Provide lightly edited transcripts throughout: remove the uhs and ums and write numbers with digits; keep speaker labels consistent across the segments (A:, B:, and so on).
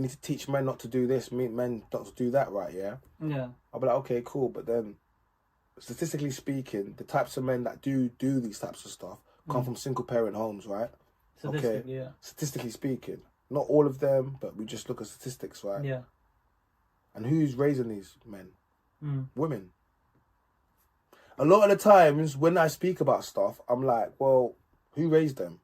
A: need to teach men not to do this, men not to do that, right? Yeah.
B: Yeah.
A: I'll be like, okay, cool, but then statistically speaking, the types of men that do these types of stuff come from single parent homes, right?
B: Yeah.
A: Statistically speaking, not all of them, but we just look at statistics, right?
B: Yeah.
A: And who's raising these men? Women. A lot of the times when I speak about stuff, I'm like, well, who raised them?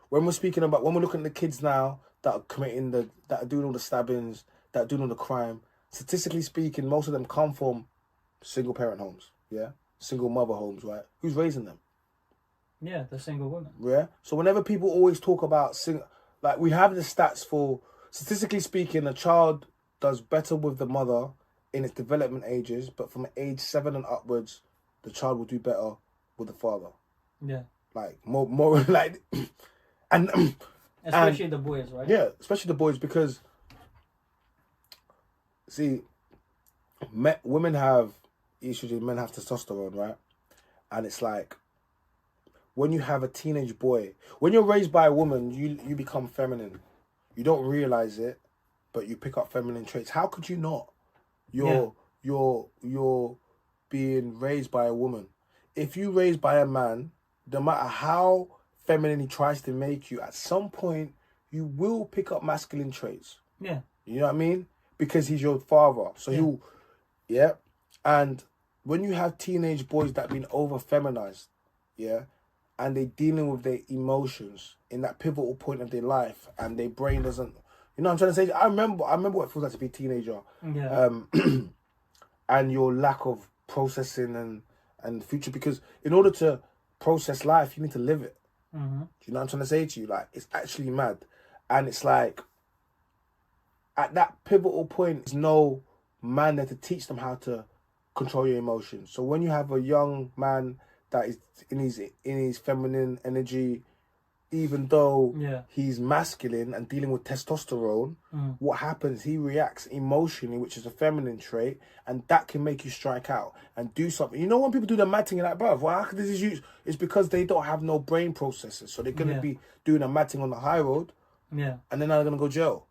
A: When we're looking at the kids now that are doing all the stabbings, that are doing all the crime, statistically speaking, most of them come from single parent homes, yeah? Single mother homes, right? Who's raising them?
B: Yeah, the single women.
A: Yeah? So whenever people always talk about, we have the stats for, statistically speaking, a child does better with the mother in its development ages, but from age 7 and upwards, the child will do better with the father.
B: Yeah.
A: Like, more like, and...
B: Especially the boys, right?
A: Yeah, especially the boys, because, see, women have estrogen, men have testosterone, right? And it's like, when you have a teenage boy, when you're raised by a woman, you become feminine. You don't realize it, but you pick up feminine traits. How could you not? You're being raised by a woman. If you raised by a man, no matter how feminine he tries to make you, at some point you will pick up masculine traits.
B: Yeah.
A: You know what I mean? Because he's your father. So And when you have teenage boys that have been over feminized, yeah, and they're dealing with their emotions in that pivotal point of their life, and their brain doesn't, you know what I'm trying to say? I remember what it feels like to be a teenager.
B: Yeah.
A: And your lack of processing and future, because in order to process life, you need to live it.
B: Mm-hmm.
A: Do you know what I'm trying to say to you? Like, it's actually mad. And it's like, at that pivotal point, there's no man there to teach them how to control your emotions. So when you have a young man that is in his feminine energy, even though he's masculine and dealing with testosterone, what happens? He reacts emotionally, which is a feminine trait, and that can make you strike out and do something. You know, when people do the mad thing, like, bruv, well, how could this is used? It's because they don't have no brain processes, so they're gonna be doing a mad thing on the high road, and then they're gonna go jail.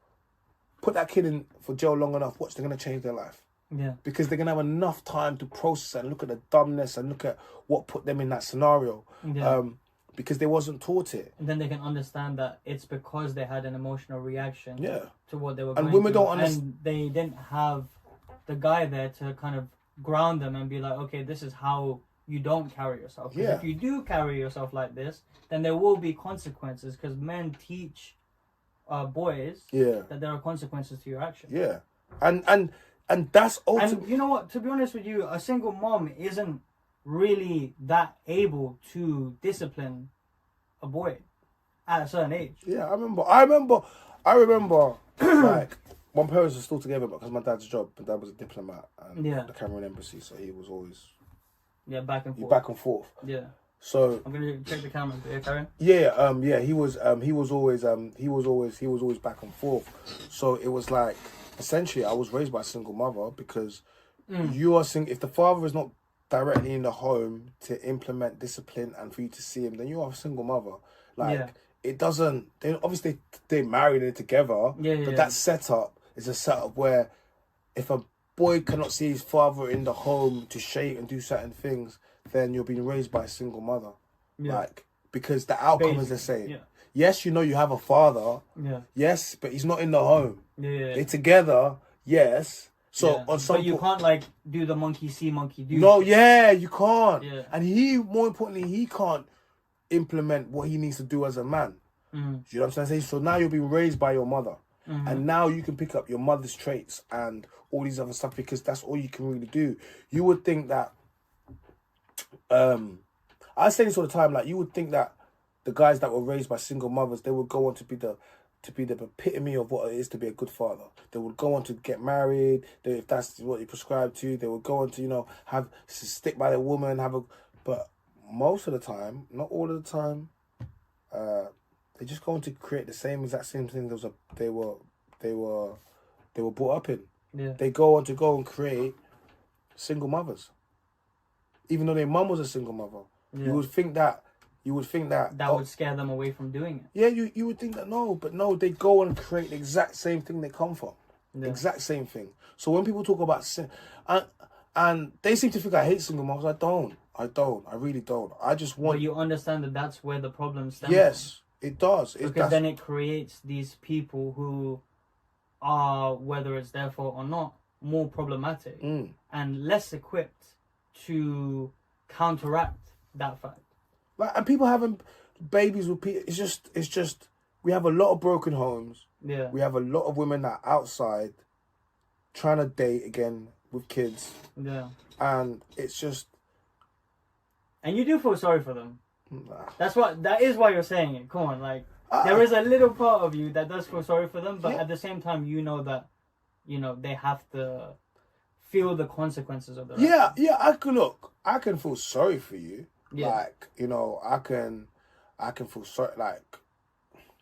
A: Put that kid in for jail long enough, watch, they're gonna change their life.
B: Yeah.
A: Because they're gonna have enough time to process and look at the dumbness and look at what put them in that scenario.
B: Yeah.
A: Because they wasn't taught it.
B: And then they can understand that it's because they had an emotional reaction to what they were
A: and
B: going
A: women
B: through.
A: don't understand.
B: And they didn't have the guy there to kind of ground them and be like, okay, this is how you don't carry yourself. Because if you do carry yourself like this, then there will be consequences, because men teach boys that there are consequences to your actions.
A: Yeah. And that's
B: ultimately... And you know what? To be honest with you, a single mom isn't really that able to discipline a boy at a certain age.
A: Yeah, I remember like, my parents were still together because my dad's job, my dad was a diplomat and the Cameroon embassy, so he was always
B: back and forth. Yeah.
A: So
B: I'm gonna check the camera. Karen.
A: He was always back and forth. So it was like, essentially, I was raised by a single mother, because you are if the father is not directly in the home to implement discipline and for you to see him, then you are a single mother. Like, it doesn't, obviously they're married and together, but that setup is a setup where if a boy cannot see his father in the home to shape and do certain things, then you're being raised by a single mother. Like, because the outcome is the same. Yes, you know you have a father. Yes, but he's not in the home. They're together. Yes. So on some,
B: but you can't like do the monkey see, monkey do.
A: No, you can't. And more importantly, he can't implement what he needs to do as a man. Do you know what I'm trying to say? So now you're being raised by your mother, and now you can pick up your mother's traits and all these other stuff, because that's all you can really do. You would think that, I say this all the time, like, you would think that the guys that were raised by single mothers, they would go on to be the epitome of what it is to be a good father. They would go on to get married. If that's what you prescribe to, they would go on to, stick by their woman, but most of the time, not all of the time, they just go on to create the exact same thing they were brought up in. They go on and create single mothers. Even though their mum was a single mother. You would think that You would think that
B: would scare them away from doing it.
A: Yeah, you would think that but no, they go and create the exact same thing they come from. Yeah. Exact same thing. So when people talk about sin, and they seem to think I hate single moms, I don't. I really don't. I just want.
B: But you understand that that's where the problem stems
A: Yes, from. It does.
B: Because then it creates these people who are, whether it's their fault or not, more problematic and less equipped to counteract that fact.
A: Like, and people having babies with people, it's just we have a lot of broken homes.
B: Yeah.
A: We have a lot of women that are outside trying to date again with kids.
B: Yeah.
A: And it's just.
B: And you do feel sorry for them. That is why you're saying it. Come on, like there is a little part of you that does feel sorry for them, but at the same time, you know that, they have to feel the consequences of their actions.
A: Yeah. I can feel sorry for you. Yeah. Like, I can feel sorry. Like,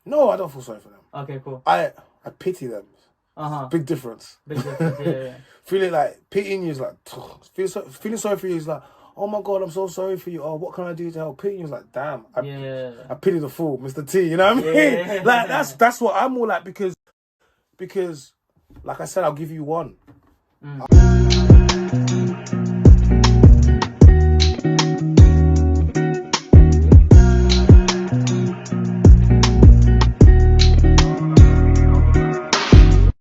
A: no, I don't feel sorry for them.
B: Okay, cool.
A: I pity them. Big difference.
B: Yeah.
A: Feeling like pitying you is like feeling sorry for you is like, oh my God, I'm so sorry for you. Oh, what can I do to help? Pitying you is like, damn. I pity the fool, Mr. T. You know what I mean? Yeah. Like that's what I'm more like because like I said, I'll give you one.